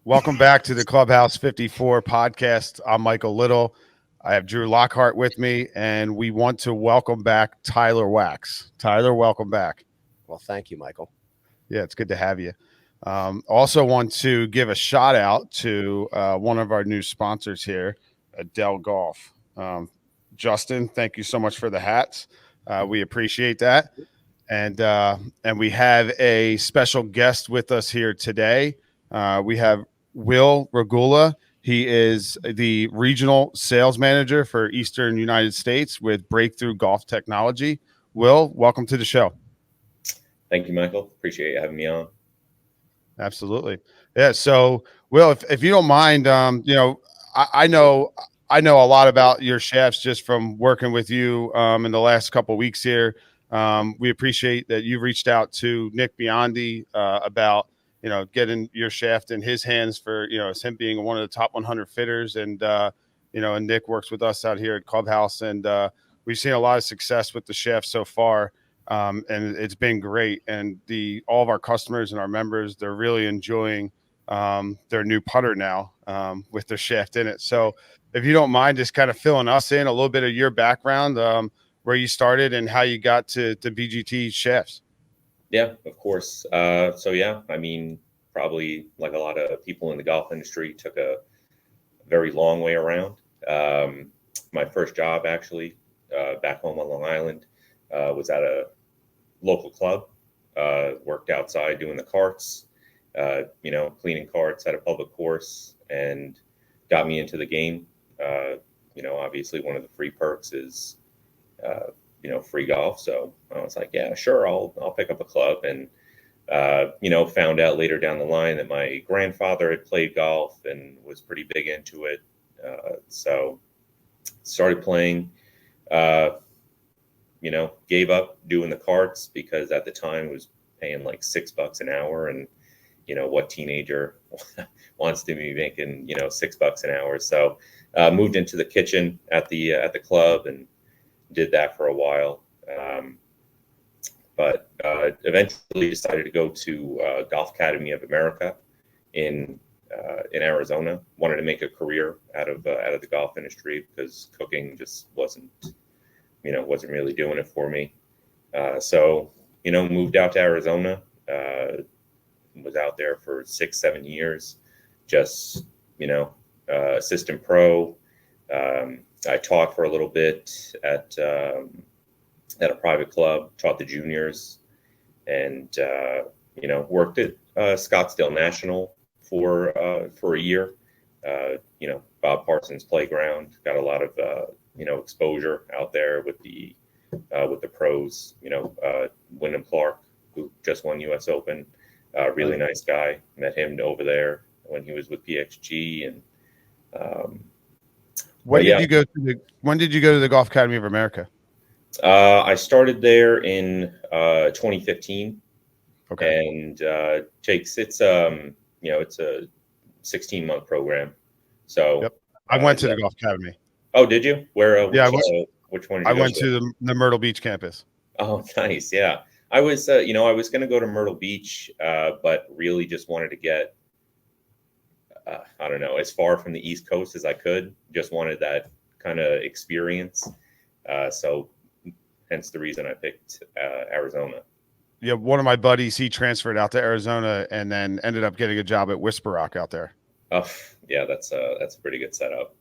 Welcome back to the Clubhouse 54 podcast. I'm Michael Little. I have Drew Lockhart with me, and we want to welcome back Tyler Wax. Tyler, welcome back. Well, thank you, Michael. Yeah, it's good to have you. Also want to give a shout out to one of our new sponsors here, Dell Golf. Justin, thank you so much for the hats. We appreciate that. And we have a special guest with us here today. We have Will Regula. He is the regional sales manager for Eastern United States with Breakthrough Golf Technology. Will, welcome to the show. Thank you, Michael. Appreciate you having me on. Absolutely. Yeah. So, Will, if you don't mind, I know a lot about your chefs just from working with you in the last couple of weeks here. We appreciate that you reached out to Nick Biondi about, getting your shaft in his hands for, as him being one of the top 100 fitters. And Nick works with us out here at Clubhouse, and we've seen a lot of success with the shaft so far. And it's been great. And all of our customers and our members, they're really enjoying their new putter now with their shaft in it. So if you don't mind just kind of filling us in a little bit of your background, where you started and how you got to BGT shafts. Yeah, of course. Probably like a lot of people in the golf industry, took a very long way around. My first job actually back home on Long Island was at a local club, worked outside doing the carts, cleaning carts at a public course, and got me into the game. Obviously one of the free perks is, free golf. So I was like, yeah, sure. I'll pick up a club, and, found out later down the line that my grandfather had played golf and was pretty big into it. So started playing, gave up doing the carts because at the time it was paying like $6 an hour, and what teenager wants to be making $6 an hour. So moved into the kitchen at the club and did that for a while, but eventually decided to go to Golf Academy of America in Arizona. Wanted to make a career out of the golf industry because cooking just wasn't really doing it for me. So moved out to Arizona, was out there for 6-7 years, just, assistant pro. I taught for a little bit at a private club, taught the juniors, and, worked at Scottsdale National for a year. Bob Parsons Playground, got a lot of, exposure out there with the pros, Wyndham Clark, who just won US Open, really nice guy. Met him over there when he was with PXG. And when did you go to the Golf Academy of America? I started there in 2015. Okay. And it's a 16-month program. So yep. I went to the Golf Academy. Oh, did you? Where? Which one? Did you I went to the Myrtle Beach campus. Oh, nice. Yeah, I was. I was going to go to Myrtle Beach, but really just wanted to get, I don't know, as far from the East Coast as I could. Just wanted that kind of experience. So, hence the reason I picked Arizona. Yeah, one of my buddies, he transferred out to Arizona and then ended up getting a job at Whisper Rock out there. Oh, yeah, that's a pretty good setup.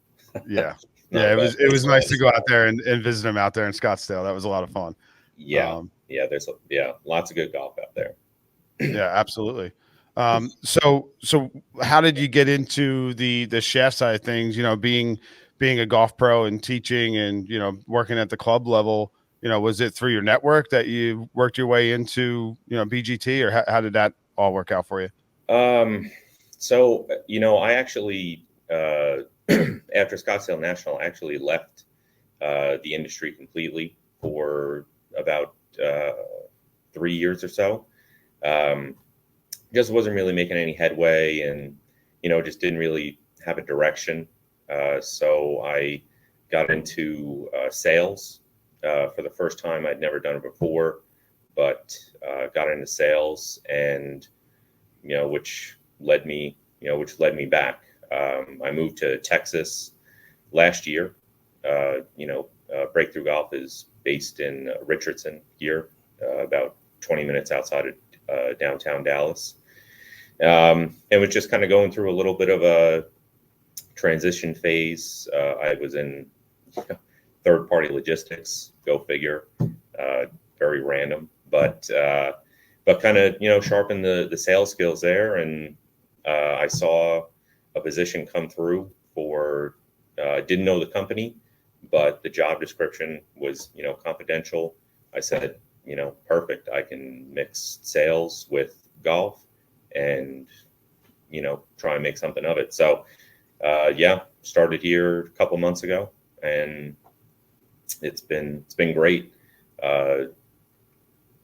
Yeah. Yeah, it was nice to go out there and visit him out there in Scottsdale. That was a lot of fun. Yeah. There's lots of good golf out there. Yeah, absolutely. So how did you get into the shaft side of things, being a golf pro and teaching and, working at the club level? Was it through your network that you worked your way into, BGT, or how did that all work out for you? So, I actually, after Scottsdale National, I actually left the industry completely for about 3 years or so. Just wasn't really making any headway, and, just didn't really have a direction. So I got into sales for the first time. I'd never done it before, but got into sales, and which led me which led me back. I moved to Texas last year. Breakthrough Golf is based in Richardson here, about 20 minutes outside of downtown Dallas. And was just kind of going through a little bit of a transition phase. I was in third-party logistics, go figure, very random, but kind of sharpen the sales skills there. And I saw a position come through for didn't know the company, but the job description was confidential. I said, perfect. I can mix sales with golf and try and make something of it. So started here a couple months ago, and it's been great.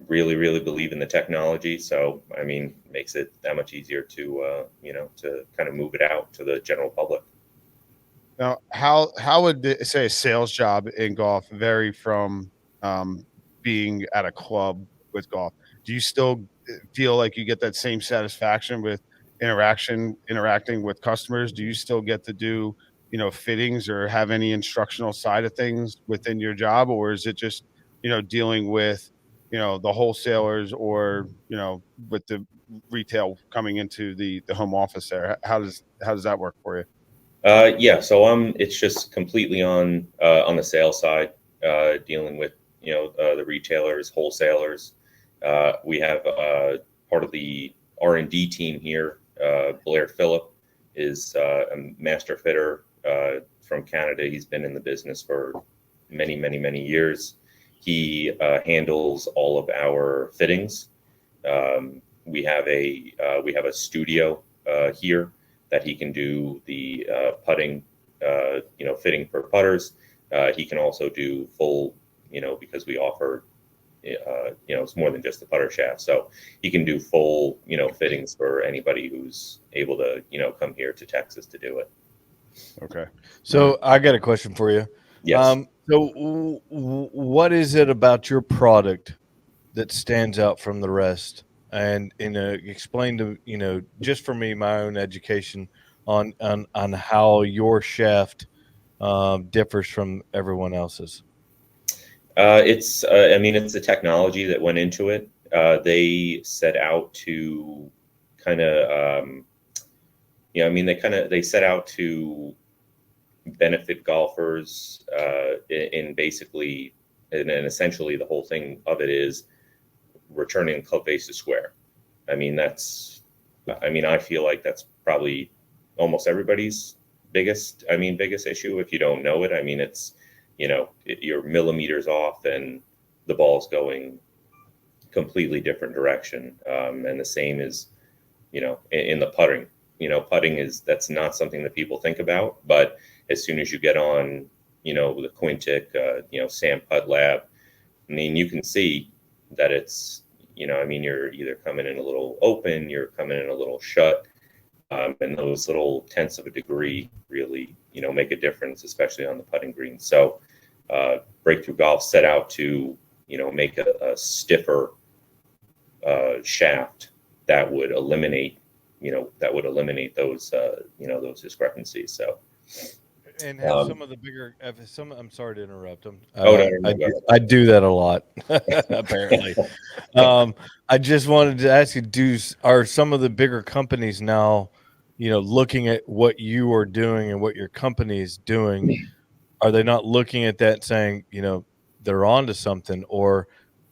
Really believe in the technology, so makes it that much easier to to kind of move it out to the general public. Now, how would say a sales job in golf vary from being at a club with golf? Do you still feel like you get that same satisfaction with interacting with customers? Do you still get to do fittings or have any instructional side of things within your job, or is it just dealing with the wholesalers or with the retail coming into the home office there? How does that work for you? So it's just completely on the sales side, dealing with the retailers, wholesalers. We have part of the R&D team here. Blair Phillip is a master fitter from Canada. He's been in the business for many years. He handles all of our fittings. We have a studio here that he can do the putting, fitting for putters. He can also do full, because we offer, it's more than just the putter shaft. So he can do full, fittings for anybody who's able to, come here to Texas to do it. Okay. So I got a question for you. Yes. What is it about your product that stands out from the rest? And explain to just for me, my own education on how your shaft differs from everyone else's. It's the technology that went into it. They set out to kind of they set out to benefit golfers in basically, and essentially the whole thing of it is returning club face to square. I feel like that's probably almost everybody's biggest issue. If you don't know it, it's, you're millimeters off and the ball's going completely different direction. And the same is, in the putting, that's not something that people think about, but as soon as you get on, the Quintic, Sam Putt Lab, you can see that it's, you're either coming in a little open, you're coming in a little shut. And those little tenths of a degree really, make a difference, especially on the putting green. So Breakthrough Golf set out to, make a stiffer shaft that would eliminate, those, those discrepancies. So. And have some of the bigger. I'm sorry to interrupt. No, I do that a lot, apparently. I just wanted to ask you: are some of the bigger companies now, looking at what you are doing and what your company is doing? Are they not looking at that saying, they're onto something, or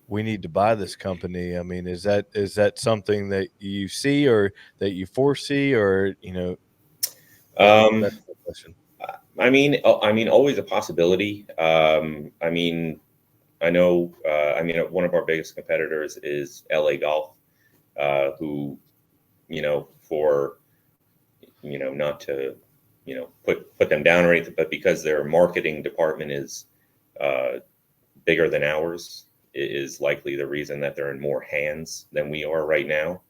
we need to buy this company? Is that something that you see or that you foresee, or that's the question. Always a possibility. I know. One of our biggest competitors is LA Golf, who, for, not to, put them down or anything, but because their marketing department is bigger than ours, is likely the reason that they're in more hands than we are right now.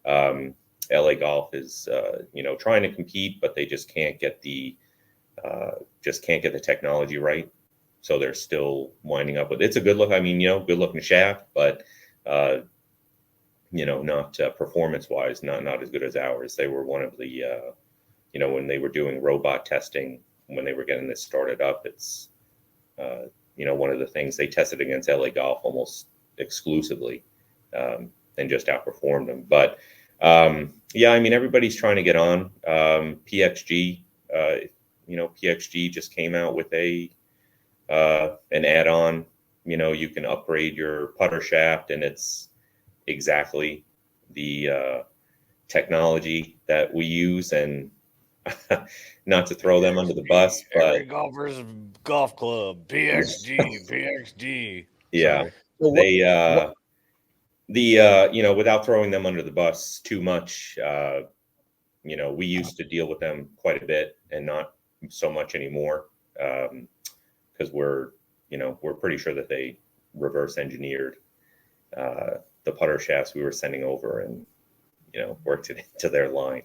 LA Golf is, trying to compete, but they just can't get the technology right. So they're still winding up with, it's a good look. Good looking shaft, but not performance wise, not as good as ours. They were one of the when they were doing robot testing, when they were getting this started up, it's one of the things they tested against LA Golf almost exclusively, and just outperformed them. But yeah, I mean, everybody's trying to get on. PXG, PXG just came out with an add-on. You can upgrade your putter shaft, and it's exactly the technology that we use. And not to throw them under the bus, but every golfer's golf club, PXG. yeah, Sorry. they without throwing them under the bus too much, we used to deal with them quite a bit, and not so much anymore, because we're pretty sure that they reverse engineered the putter shafts we were sending over, and worked it into their line.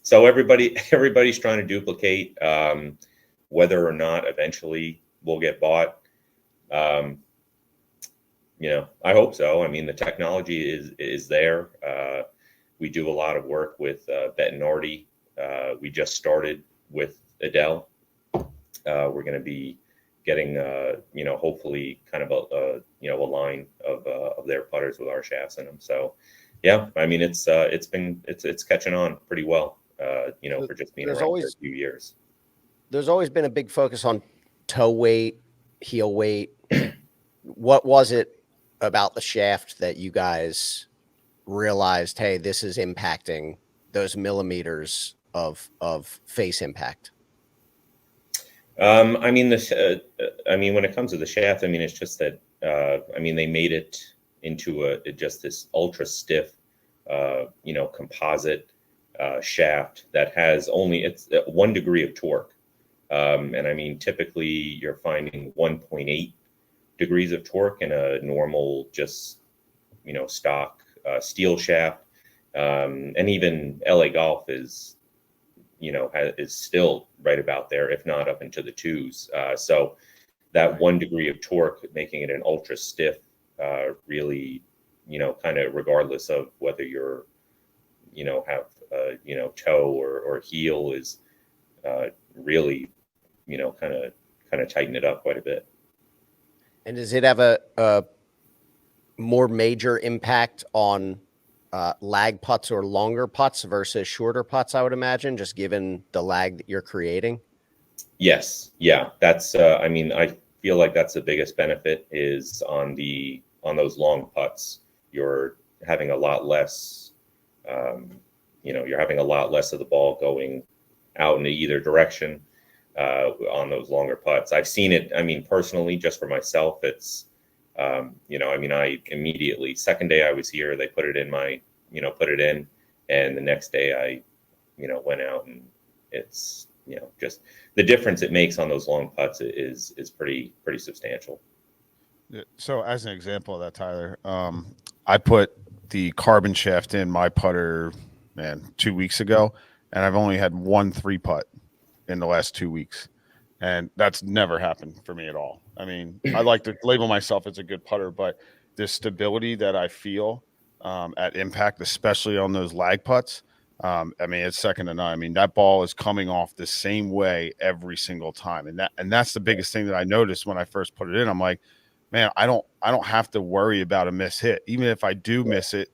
So everybody's trying to duplicate. Whether or not eventually we'll get bought, I hope so. I mean, the technology is there. We do a lot of work with Bettinardi. We just started with Adele. We're going to be getting hopefully kind of a line of their putters with our shafts in them. So yeah, I mean, it's catching on pretty well, for just being around for a few years. There's always been a big focus on toe weight, heel weight. What was it about the shaft that you guys realized, hey, this is impacting those millimeters of face impact? I mean, when it comes to the shaft, I mean, it's just that, they made it into just this ultra stiff, composite shaft that has it's 1 degree of torque. And I mean, typically you're finding 1.8 degrees of torque in a normal, just, stock steel shaft. And even LA Golf is still right about there, if not up into the 2s. So that 1 degree of torque, making it an ultra stiff, really, kind of regardless of whether you're, have, toe or heel, is really, kind of tighten it up quite a bit. And does it have a more major impact on lag putts or longer putts versus shorter putts, I would imagine, just given the lag that you're creating? Yes. Yeah. That's, I feel like that's the biggest benefit, is on those long putts. You're having a lot less, you're having a lot less of the ball going out in either direction on those longer putts. I've seen it. I mean, personally, just for myself, it's, I immediately, second day I was here, they put it in and the next day I, went out, and it's, just the difference it makes on those long putts is pretty substantial. So as an example of that, Tyler, I put the carbon shaft in my putter, 2 weeks ago, and I've only had 1 3-putt in the last 2 weeks. And that's never happened for me at all. I mean, I like to label myself as a good putter, but the stability that I feel at impact, especially on those lag putts, it's second to none. I mean, that ball is coming off the same way every single time. And that's the biggest thing that I noticed when I first put it in. I'm like, man, I don't have to worry about a miss hit. Even if I do miss it,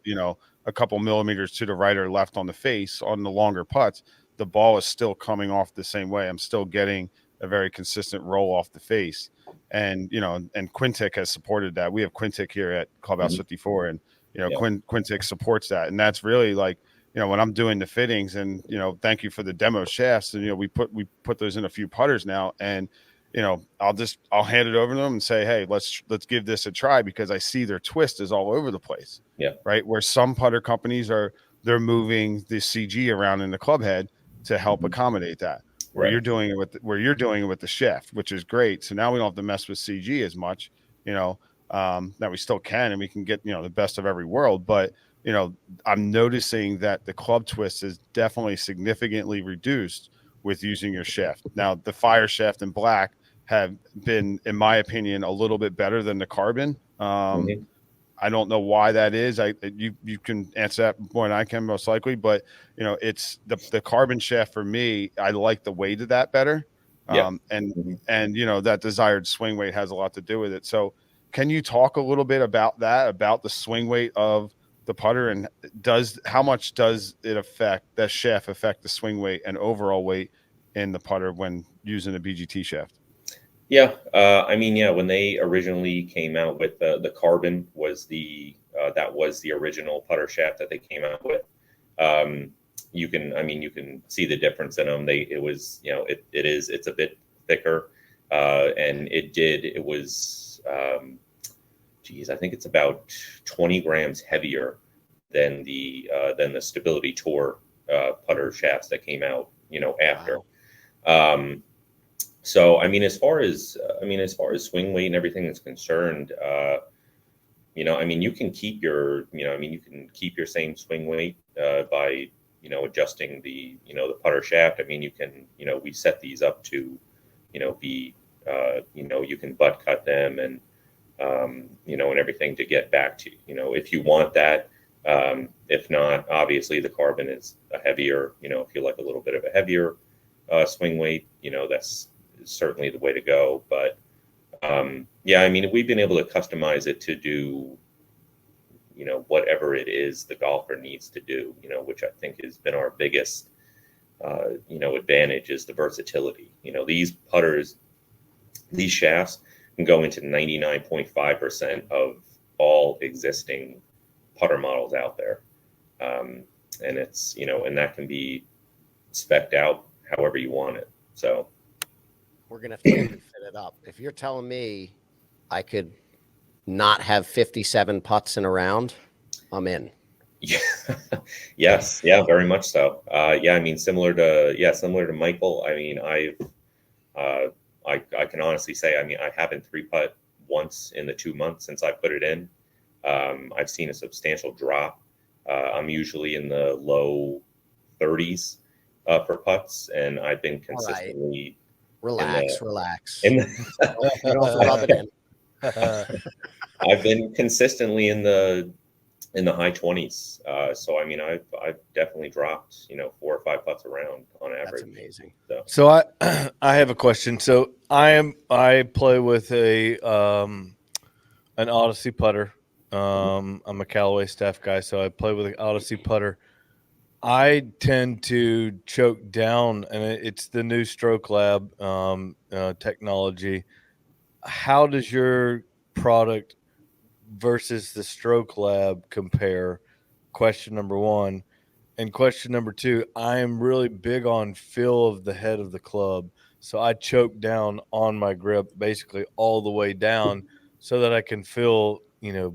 a couple millimeters to the right or left on the face on the longer putts, the ball is still coming off the same way. I'm still getting a very consistent roll off the face. And, and Quintic has supported that. We have Quintic here at Clubhouse 54, and, Quintic supports that. And that's really like, when I'm doing the fittings, and, thank you for the demo shafts. And, we put those in a few putters now, and, I'll hand it over to them and say, hey, let's give this a try, because I see their twist is all over the place. Yeah. Right. Where some putter companies they're moving the CG around in the club head to help accommodate that. Where you're doing it with the shaft, which is great. So now we don't have to mess with CG as much, now we still can, and we can get, the best of every world. But, I'm noticing that the club twist is definitely significantly reduced with using your shaft. Now, the fire shaft in black have been, in my opinion, a little bit better than the carbon. I don't know why that is. You can answer that more than I can, most likely. But it's the carbon shaft for me. I like the weight of that better. Yeah. And Mhm. that desired swing weight has a lot to do with it. So can you talk a little bit about that, about the swing weight of the putter, and how much does it affect the shaft affect the swing weight and overall weight in the putter when using a BGT shaft? Yeah, I mean, yeah, when they originally came out with the carbon was that was the original putter shaft that they came out with. Um, you can see the difference in them. It was, it's a bit thicker, and it was, geez, I think it's about 20 grams heavier than the Stability Tour putter shafts that came out, after. Wow. So as far as swing weight and everything is concerned, you can keep you can keep your same swing weight by adjusting the putter shaft. I mean, we set these up to be you can butt cut them and and everything to get back to if you want that. If not, obviously the carbon is a heavier. If you like a little bit of a heavier swing weight, that's certainly the way to go. But yeah, I mean, we've been able to customize it to do, whatever it is the golfer needs to do, which I think has been our biggest, advantage is the versatility. These putters, these shafts can go into 99.5% of all existing putter models out there. And and that can be spec'd out however you want it. So We're gonna have to fit it up. If you're telling me I could not have 57 putts in a round, I'm in. yeah, yes, yeah, very much so. Yeah, I mean, similar to Michael. I mean, uh, I can honestly say, I mean, I haven't three putt once in the 2 months since I put it in. I've seen a substantial drop. I'm usually in the low 30s for putts, and I've been All right. consistently Relax. in You don't have to rub it in. I've been consistently in the high 20s. So I mean, I've definitely dropped 4 or 5 putts around on That's average. amazing. So I have a question. So I play with an Odyssey putter. I'm a Callaway staff guy, so I play with an Odyssey putter. I tend to choke down, and it's the new Stroke Lab technology. How does your product versus the Stroke Lab compare? Question number one. And question number two, I am really big on feel of the head of the club. So I choke down on my grip basically all the way down so that I can feel,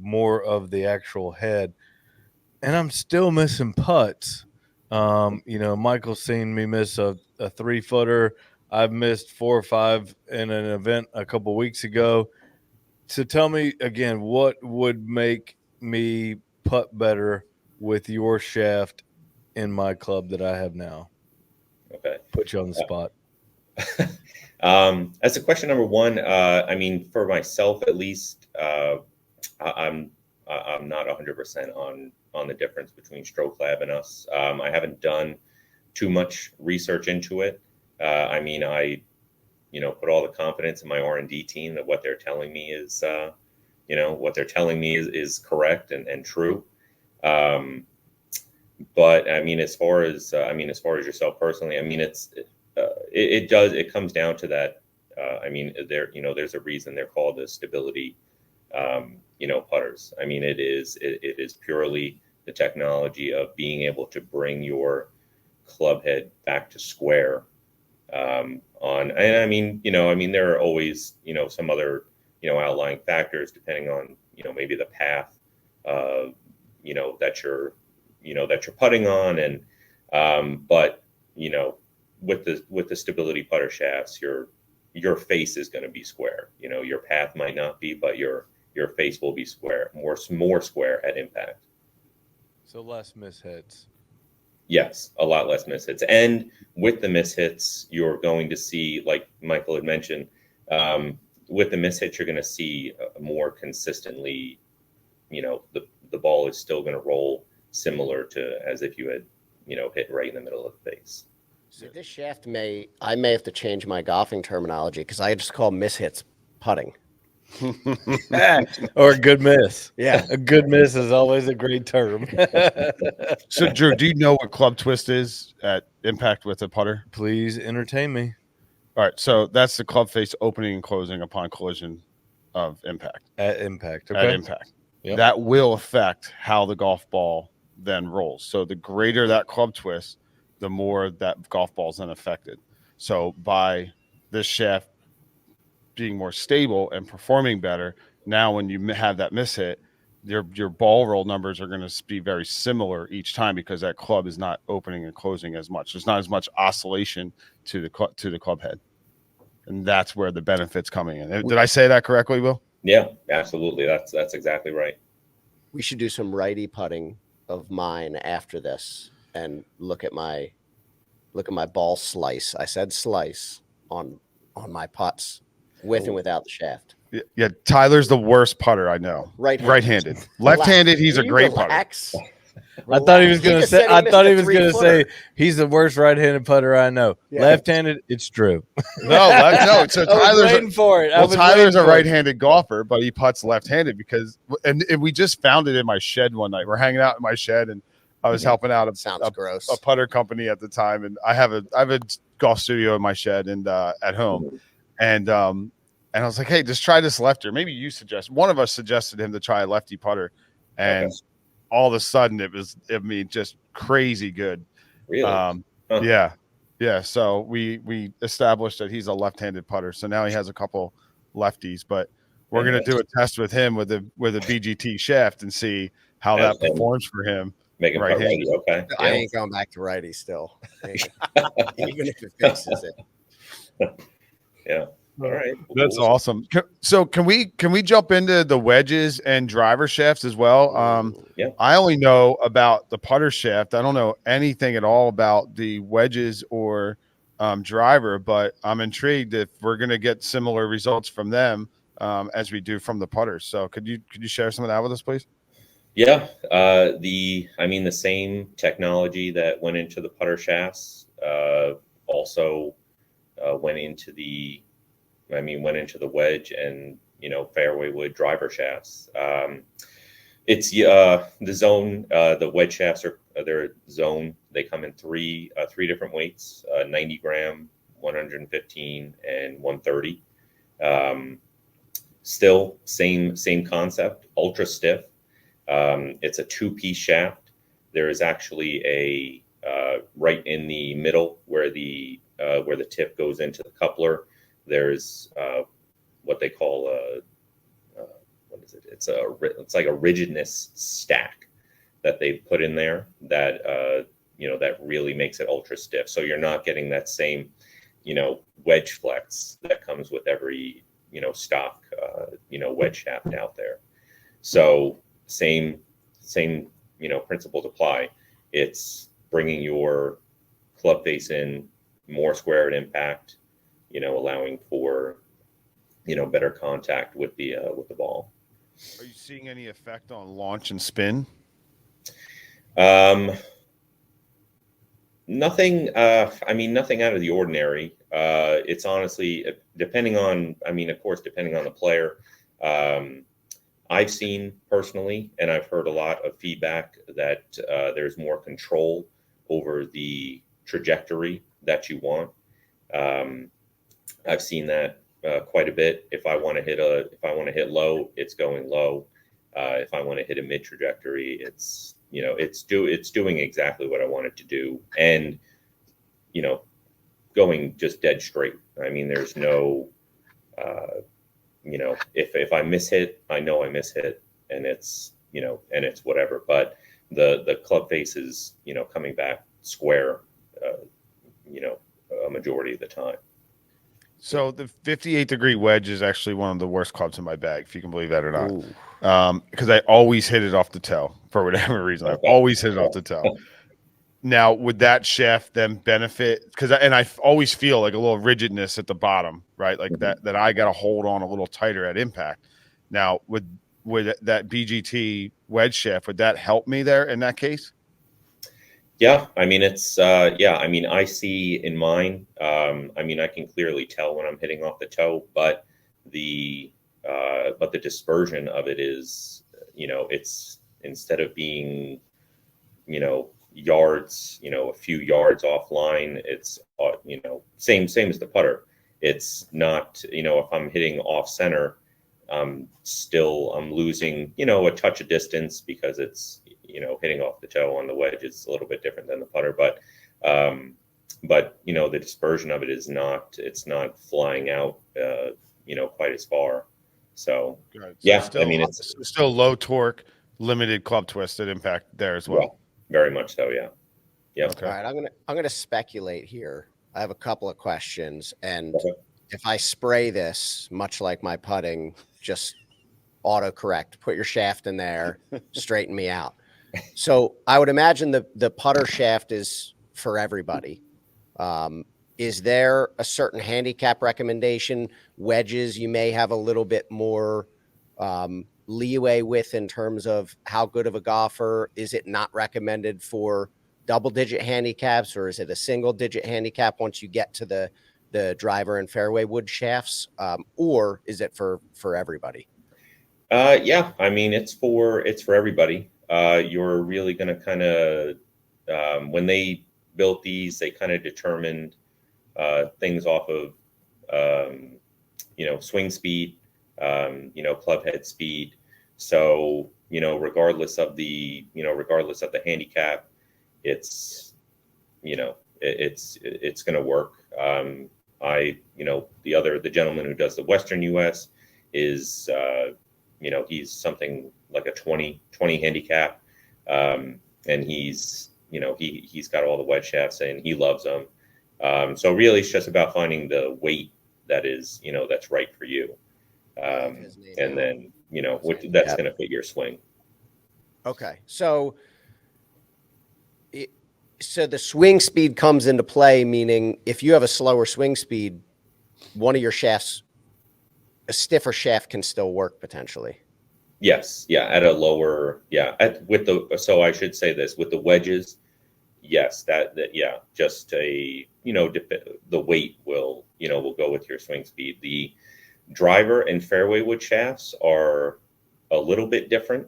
more of the actual head. And I'm still missing putts. Michael's seen me miss a 3-footer. I've missed 4 or 5 in an event a couple weeks ago. So tell me again, what would make me putt better with your shaft in my club that I have now? Okay. Put you on the spot. As to question number one, I mean, for myself at least, I'm not 100% on the difference between Stroke Lab and us. I haven't done too much research into it. I mean, I put all the confidence in my R&D team that what they're telling me is is correct and true. But I mean, as far as yourself personally, I mean, it comes down to that. I mean, there's a reason they're called the stability, putters. I mean, it is purely the technology of being able to bring your club head back to square. And I mean, there are always, some other, outlying factors depending on, maybe the path, that you're putting on. And, but, with the stability putter shafts, your face is going to be square. Your path might not be, but your face will be square, more square at impact. So less mishits. Yes, a lot less mishits. And with the mishits, you're going to see, like Michael had mentioned, with the mishits, you're going to see more consistently the ball is still going to roll similar to as if you had, hit right in the middle of the face. So this shaft I may have to change my golfing terminology because I just call mishits putting. Or a good miss. Yeah. A good miss is always a great term. So, Drew, do you know what club twist is at impact with a putter? Please entertain me. All right, so that's the club face opening and closing upon collision of impact. At impact. At Okay. impact. Yep. That will affect how the golf ball then rolls. So the greater that club twist, the more that golf ball is then affected. So by this shaft being more stable and performing better, now when you have that miss hit, your ball roll numbers are going to be very similar each time because that club is not opening and closing as much. There's not as much oscillation to the club head, and that's where the benefits coming in. Did I say that correctly, Will? Yeah, absolutely. That's exactly right. We should do some righty putting of mine after this and look at my ball slice. I said slice on my putts with and without the shaft. Yeah, Tyler's the worst putter I know. Right-handed. Left-handed, he's a great putter. I thought he was going to say. I thought he was going to say he's the worst right-handed putter I know. Yeah. Left-handed, it's true. No. So Tyler's waiting for it. Well, Tyler's a right-handed golfer, but he putts left-handed because, and we just found it in my shed one night. We're hanging out in my shed, and I was helping out a putter company at the time, and I have a golf studio in my shed and at home, and I was like, hey, just try this lefter. Maybe you suggest. One of us suggested him to try a lefty putter, and all of a sudden it was, just crazy good. Really? Yeah. So we established that he's a left-handed putter. So now he has a couple lefties, but we're gonna do a test with him with a BGT shaft and see how that performs for him. Make him right-handed. Okay. Yeah. I ain't going back to righty still, even if it fixes it. Yeah. All right. That's awesome. So can we jump into the wedges and driver shafts as well? Yeah. I only know about the putter shaft. I don't know anything at all about the wedges or driver, but I'm intrigued if we're going to get similar results from them as we do from the putters. So could you share some of that with us, please? Yeah. The same technology that went into the putter shafts also went into the wedge and, fairway wood driver shafts. It's the zone, the wedge shafts are their zone. They come in three different weights, 90 gram, 115 and 130. Still same concept, ultra stiff. It's a 2-piece shaft. There is actually a right in the middle where the tip goes into the coupler. There's what they call what is it? It's like a rigidness stack that they put in there that that really makes it ultra stiff. So you're not getting that same wedge flex that comes with every stock wedge shaft out there. So same principles apply. It's bringing your club face in more square at impact, allowing for better contact with the ball. Are you seeing any effect on launch and spin? Nothing. Nothing out of the ordinary. It's honestly depending on the player. I've seen personally, and I've heard a lot of feedback that there's more control over the trajectory that you want. I've seen that quite a bit. If I want to hit low, it's going low. If I want to hit a mid trajectory, it's doing exactly what I want it to do, and going just dead straight. There's no if I miss hit, I know I miss hit, and it's whatever. But the club face is coming back square, a majority of the time. So the 58-degree wedge is actually one of the worst clubs in my bag, if you can believe that or not. Because I always hit it off the toe for whatever reason. I always hit it off the toe. Now, would that shaft then benefit? Because I always feel like a little rigidness at the bottom, right? Like that I got to hold on a little tighter at impact. Now, would with that BGT wedge shaft, would that help me there in that case? Yeah, I mean it's yeah, I mean I see in mine. I mean I can clearly tell when I'm hitting off the toe, but the dispersion of it is, it's instead of being, yards, a few yards offline, it's same as the putter. It's not, if I'm hitting off center, I'm losing, a touch of distance because it's, hitting off the toe on the wedge is a little bit different than the putter, but the dispersion of it is not, it's not flying out, quite as far. So Good. So yeah, still, I mean it's still low torque, limited club twisted impact there as well. yeah, very much so. Yeah. Yep. Okay. All right, I'm gonna speculate here. I have a couple of questions, and Okay. if I spray this, much like my putting, just autocorrect, put your shaft in there, straighten me out. So I would imagine the putter shaft is for everybody. Is there a certain handicap recommendation? Wedges, you may have a little bit more leeway with in terms of how good of a golfer. Is it not recommended for double digit handicaps, or is it a single digit handicap once you get to the driver and fairway wood shafts, or is it for everybody? Yeah, I mean it's for everybody. You're really going to kind of when they built these, they kind of determined things off of swing speed, club head speed. So regardless of the handicap, it's it's going to work. The gentleman who does the Western U.S. is he's something like a 20 handicap, and he's got all the wedge shafts and he loves them. So really, it's just about finding the weight that is that's right for you, and then that's going to fit your swing. Okay, so the swing speed comes into play, meaning if you have a slower swing speed, one of your shafts, a stiffer shaft, can still work potentially. Yes, yeah, at a lower, yeah, so I should say this with the wedges, yes, that yeah, just the weight will go with your swing speed. The driver and fairway wood shafts are a little bit different.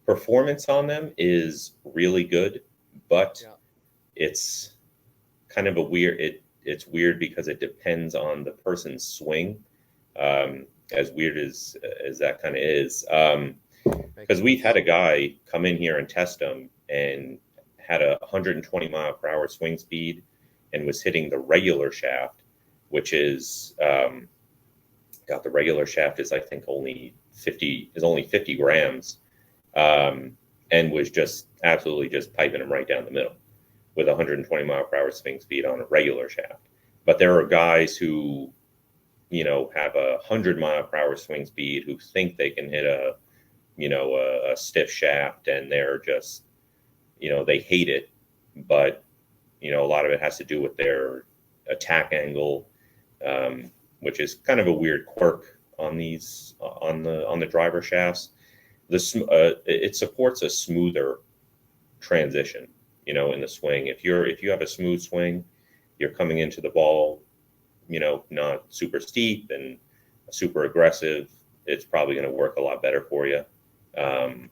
Performance on them is really good, but it's kind of it's weird because it depends on the person's swing. As weird as that kind of is, because we've had a guy come in here and test them and had a 120 mile per hour swing speed and was hitting the regular shaft, which is the regular shaft is I think only 50 grams, and was just absolutely just piping him right down the middle with 120 mile per hour swing speed on a regular shaft. But there are guys who have 100 mile per hour swing speed who think they can hit a stiff shaft, and they're just, they hate it. But, a lot of it has to do with their attack angle, which is kind of a weird quirk on these, on the driver shafts. It supports a smoother transition, in the swing. If you have a smooth swing, you're coming into the ball, not super steep and super aggressive, it's probably going to work a lot better for you. If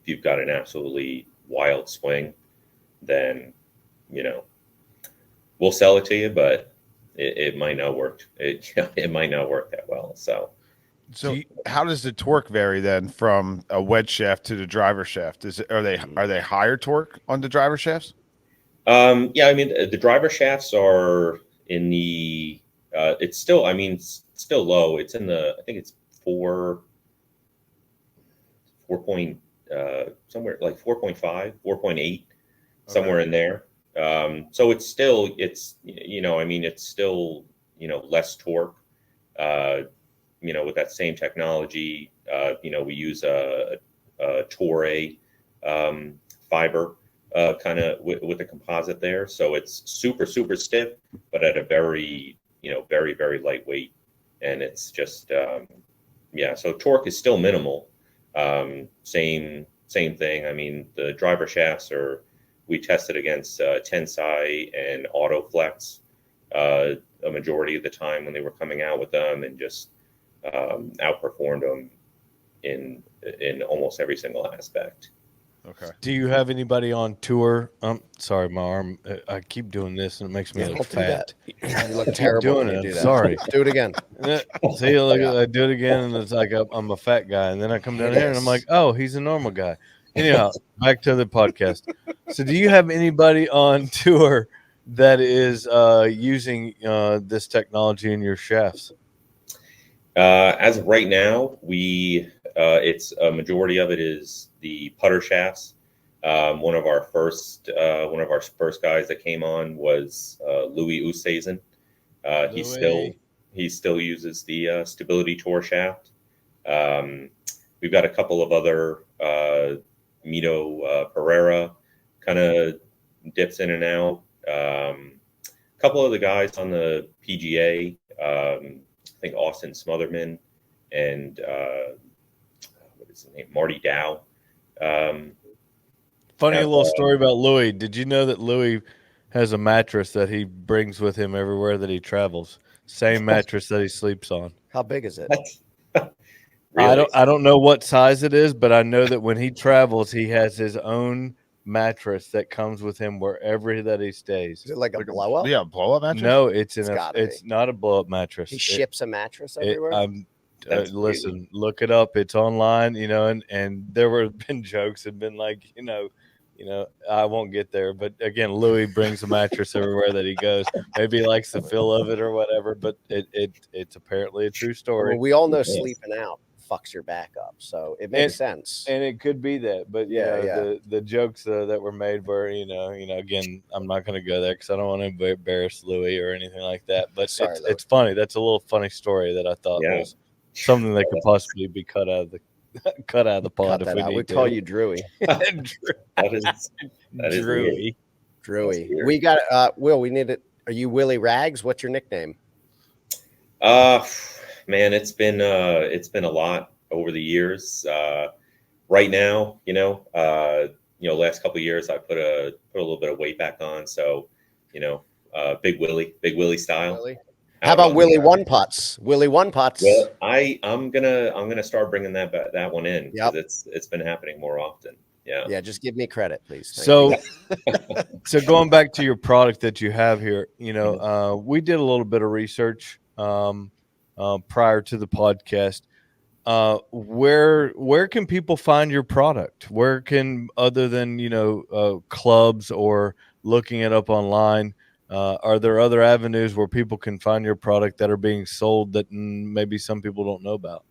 you've got an absolutely wild swing, then, we'll sell it to you, but it might not work. It might not work that well. So how does the torque vary then from a wedge shaft to the driver shaft? Are they higher torque on the driver shafts? Yeah, I mean, the driver shafts are in the, it's still, I mean, it's still low. It's in the, I think it's 4 point, somewhere like 4.5, 4.8, somewhere in there. So it's still, I mean, it's still, less torque, with that same technology. We use a Torre fiber, kind of with a composite there. So it's super, super stiff, but at a very, very, very lightweight. And it's just, yeah, so torque is still minimal. Same thing. I mean, the driver shafts we tested against Tensai and Autoflex a majority of the time when they were coming out with them, and just outperformed them in almost every single aspect. Okay. Do you have anybody on tour? Sorry, my arm. I keep doing this and it makes me Yeah, look don't do fat. that. You look I keep terrible doing when it. you I'm do that. sorry. Do it again. See, look, Yeah. I do it again, and it's like I'm a fat guy, and then I come down here and I'm like, oh, he's a normal guy. Anyhow, back to the podcast. So, do you have anybody on tour that is using this technology in your shafts? As of right now, it's a majority of it is the putter shafts. One of our first guys that came on was Louis Oosthuizen. He still uses the Stability Tour shaft. We've got a couple of other Mito Pereira kind of dips in and out. A couple of the guys on the PGA. I think Austin Smotherman and what is his name, Marty Dow. Funny little story about Louis. Did you know that Louis has a mattress that he brings with him everywhere that he travels? Same mattress that he sleeps on. How big is it? Really? I don't know what size it is, but I know that when he travels, he has his own mattress that comes with him wherever that he stays. Is it like a blow up? Yeah, blow up mattress. No, it's It's not a blow up mattress. He ships a mattress everywhere. Listen, look it up. It's online, and there were been jokes and been like, I won't get there, but again, Louis brings a mattress everywhere that he goes. Maybe he likes the feel of it or whatever, but it's apparently a true story. Well, we all know sleeping out fucks your back up, so it makes sense. And it could be that, but the jokes that were made were, again, I'm not going to go there because I don't want to embarrass Louis or anything like that. But Sorry, it's funny. That's a little funny story that I thought was something that could possibly be cut out of the pod. If we need we to. call you Drewy. that is Drewy. Drewy. We got Will. We need it. Are you Willie Rags? What's your nickname? Man, it's been a lot over the years. Right now, last couple of years, I put a little bit of weight back on. So, Big Willie style. Willie? How about Willie One Putts? Willie One Putts. Well, I'm gonna start bringing that one in. Yep. It's been happening more often. Yeah. Yeah. Just give me credit, please. So going back to your product that you have here, we did a little bit of research prior to the podcast. Where can people find your product? Where can, other than clubs or looking it up online, are there other avenues where people can find your product that are being sold that maybe some people don't know about?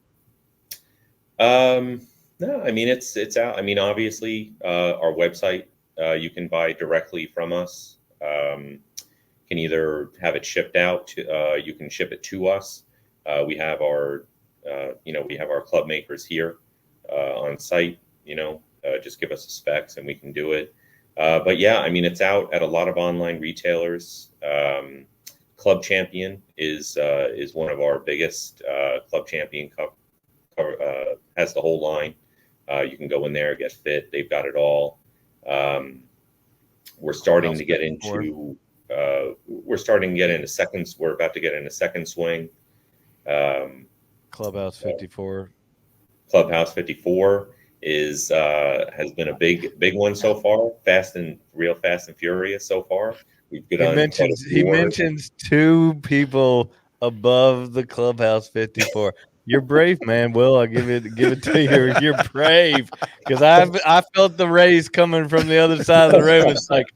No, I mean it's out. I mean, obviously, our website, you can buy directly from us. Can either have it shipped out to, you can ship it to us. We have our club makers here on site. Just give us the specs and we can do it. But yeah, I mean, it's out at a lot of online retailers. Club Champion is one of our biggest. Club Champion has the whole line. You can go in there, get fit. They've got it all. We're starting to get into. We're about to get in a second swing. Clubhouse 54. Clubhouse 54 has been a big one so far. Fast and Furious so far. He mentions two people above the Clubhouse 54. You're brave, man. Will, I give it to you. You're brave, because I felt the rays coming from the other side of the room. It's like,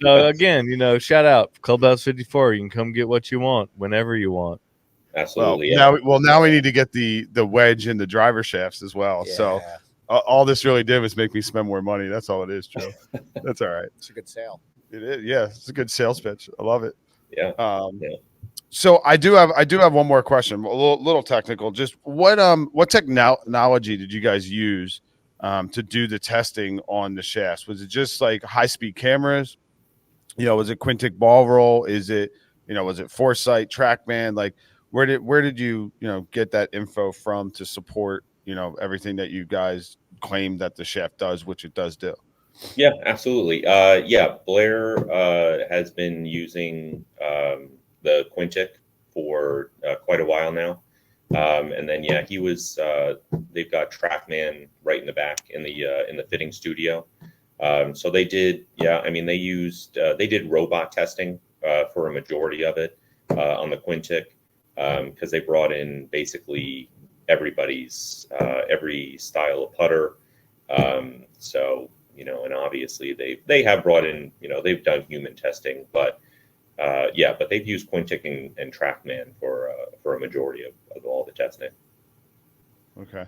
so again, shout out Clubhouse 54. You can come get what you want whenever you want. Absolutely. Now we need to get the wedge and the driver shafts as well. Yeah. So all this really did was make me spend more money. That's all it is, Joe. That's all right. It's a good sale. It is. Yeah, it's a good sales pitch. I love it. Yeah. So I do have one more question, a little technical. Just what technology did you guys use to do the testing on the shafts? Was it just like high speed cameras? Was it Quintic ball roll? Was it Foresight TrackMan? Like, where did you get that info from to support everything that you guys claim that the shaft does, which it does do? Yeah, absolutely. Yeah, Blair has been using the Quintic for quite a while now. And then yeah, he was. They've got TrackMan right in the back in the fitting studio. So they did. Yeah, I mean they did robot testing for a majority of it on the Quintic because they brought in basically everybody's every style of putter. So and obviously they have brought in they've done human testing, but yeah, but they've used Quintic and TrackMan for a majority of all the testing. Okay,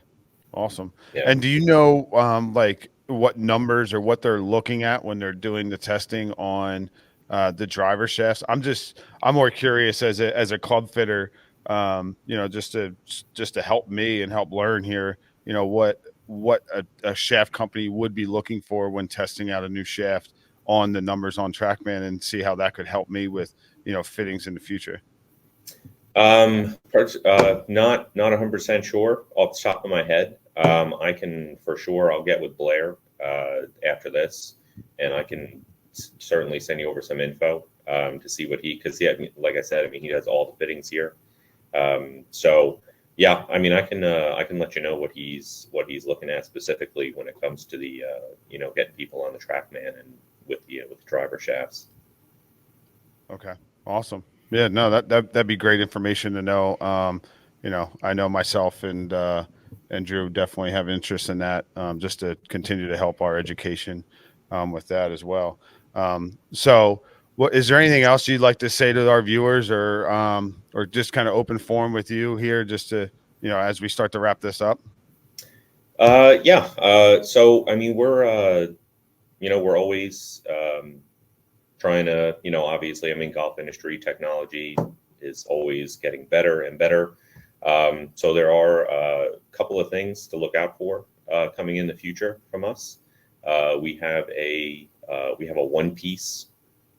awesome. Yeah. And do you know like what numbers or what they're looking at when they're doing the testing on the driver shafts? I'm more curious as a club fitter, just to help me and help learn here, what a shaft company would be looking for when testing out a new shaft on the numbers on TrackMan, and see how that could help me with fittings in the future. Not 100% sure off the top of my head. I can for sure. I'll get with Blair after this, and I can certainly send you over some info to see what because yeah, like I said, I mean he does all the fittings here. So yeah, I mean I can let you know what he's looking at specifically when it comes to the getting people on the TrackMan and with the driver shafts. Okay, awesome. Yeah, no, that'd be great information to know. I know myself and Drew definitely have interest in that, just to continue to help our education with that as well. So, what is there anything else you'd like to say to our viewers, or just kind of open forum with you here, just to as we start to wrap this up? Yeah. So I mean we're always trying to, obviously, I mean, golf industry technology is always getting better and better. So there are a couple of things to look out for coming in the future from us. We have a one piece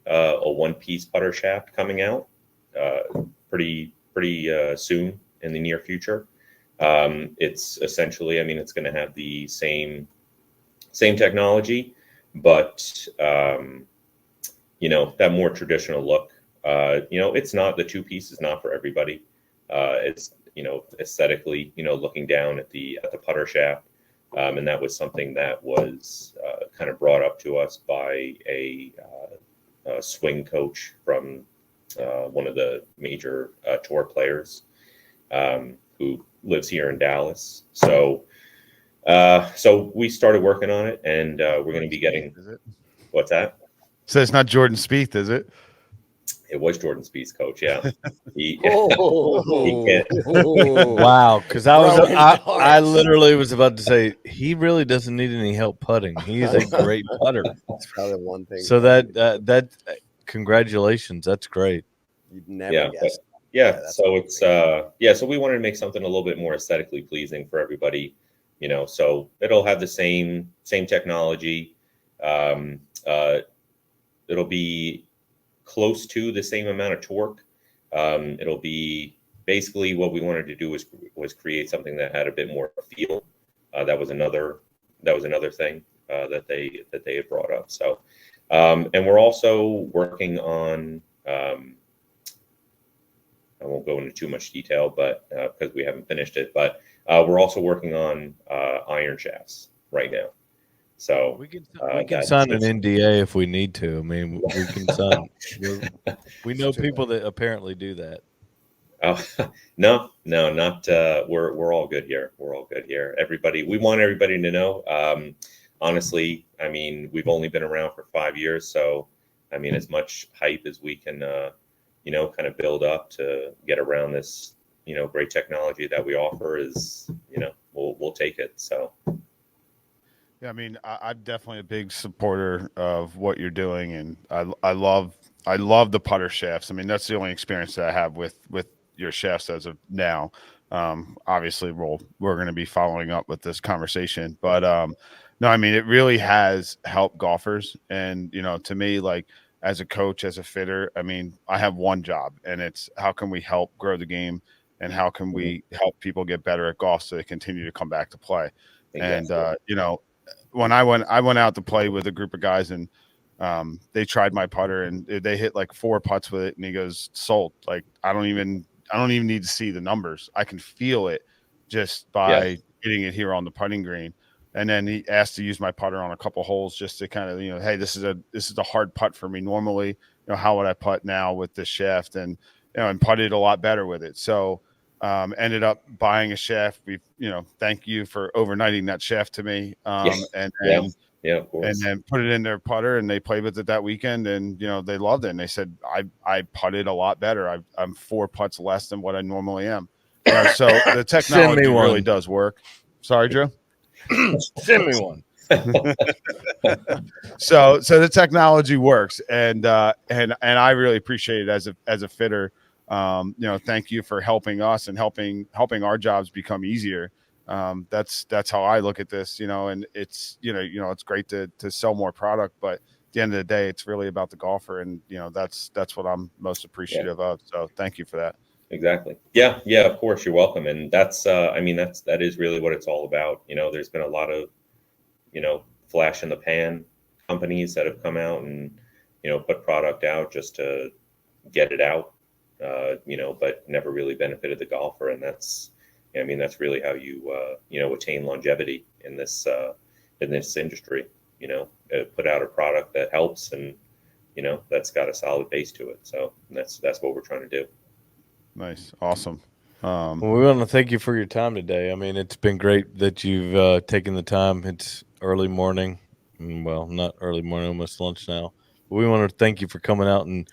putter shaft coming out pretty soon in the near future. It's essentially, I mean, it's going to have the same technology, but that more traditional look. It's not, the two piece is not for everybody. It's aesthetically, looking down at the putter shaft, and that was something that was kind of brought up to us by a swing coach from one of the major tour players who lives here in Dallas. So we started working on it, and we're going to be getting. What's that? So it's not Jordan Spieth, is it? It was Jordan Spieth's coach, yeah. He Oh, can't. Wow, because Throwing I darts. literally was about to say he really doesn't need any help putting. He is a great putter. That's probably one thing. So that congratulations, that's great. You'd never Yeah, guess. yeah. that's So it's so we wanted to make something a little bit more aesthetically pleasing for everybody, so it'll have the same technology. It'll be close to the same amount of torque. It'll be basically what we wanted to do was create something that had a bit more feel. That was another thing that they had brought up. So, and we're also working on. I won't go into too much detail, but because we haven't finished it, but we're also working on iron shafts right now. So We can sign an NDA if we need to. I mean, we can sign. We know people that apparently do that. No, not. We're all good here. We're all good here. We want everybody to know. Honestly, I mean, we've only been around for 5 years, so I mean, as much hype as we can, kind of build up to get around this, great technology that we offer is, we'll take it. So. Yeah, I mean, I'm definitely a big supporter of what you're doing, and I love the putter shafts. I mean, that's the only experience that I have with your shafts as of now. Obviously, we're going to be following up with this conversation, but no, I mean, it really has helped golfers, and to me, like as a coach, as a fitter, I mean, I have one job, and it's how can we help grow the game, and how can we help people get better at golf so they continue to come back to play. And you know, when I went out to play with a group of guys, and they tried my putter, and they hit like 4 putts with it, and he goes, sold. Like I don't even need to see the numbers. I can feel it just by hitting it here on the putting green. And then he asked to use my putter on a couple holes just to kind of, you know, hey, this is a hard putt for me. Normally, you know, how would I putt now with this shaft? And, you know, and putted a lot better with it. So ended up buying a shaft. You know, thank you for overnighting that shaft to me. And then, of course. And then put it in their putter, and they played with it that weekend, and you know they loved it. And they said, I putted a lot better. I'm 4 putts less than what I normally am. So the technology really does work. Sorry, Drew. Send me one. So the technology works, and I really appreciate it as a fitter. You know, thank you for helping us and helping our jobs become easier. That's how I look at this, you know, and it's, you know, it's great to sell more product, but at the end of the day, it's really about the golfer. And, you know, that's what I'm most appreciative of. So thank you for that. Exactly. Yeah. Of course, you're welcome. And that's, I mean, that is really what it's all about. You know, there's been a lot of, you know, flash in the pan companies that have come out and, you know, put product out just to get it out, you know, but never really benefited the golfer. And that's really how you, you know, attain longevity in this industry, you know, put out a product that helps, and, you know, that's got a solid base to it. So that's what we're trying to do. Nice. Awesome. Well, we want to thank you for your time today. I mean, it's been great that you've taken the time. It's early morning. Well, not early morning, almost lunch now. But we want to thank you for coming out and